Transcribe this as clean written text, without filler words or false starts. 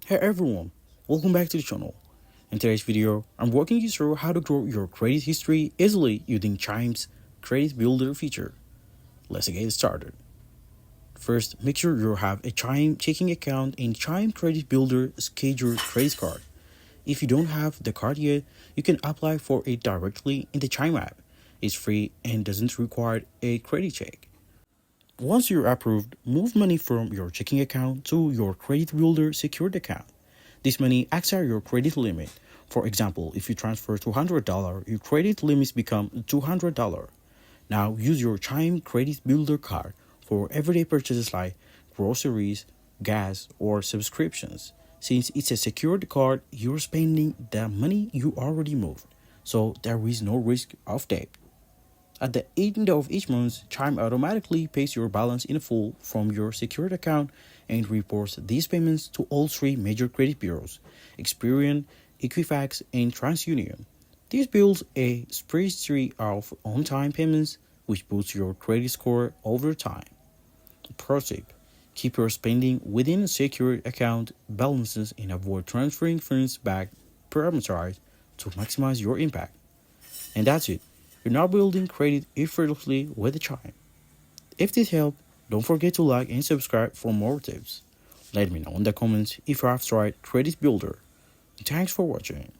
Hey everyone, welcome back to the channel. In today's video, I'm walking you through how to grow your credit history easily using Chime's Credit Builder feature. Let's get started. First, make sure you have a Chime checking account and Chime Credit Builder scheduled credit card. If you don't have the card yet, you can apply for it directly in the Chime app. It's free and doesn't require a credit check. Once you're approved, move money from your checking account to your credit builder secured account. This money acts as your credit limit. For example, if you transfer $200, your credit limits become $200. Now use your Chime Credit Builder card for everyday purchases like groceries, gas, or subscriptions. Since it's a secured card, you're spending the money you already moved, so there is no risk of debt. At the end of each month, Chime automatically pays your balance in full from your secured account and reports these payments to all three major credit bureaus, Experian, Equifax, and TransUnion. This builds a spreadsheet of on-time payments, which boosts your credit score over time. Pro tip: keep your spending within secured account balances and avoid transferring funds back parameterized to maximize your impact. And that's it. You're now building credit effortlessly with the Chime. If this helped, don't forget to like and subscribe for more tips. Let me know in the comments if you have tried Credit Builder. Thanks for watching.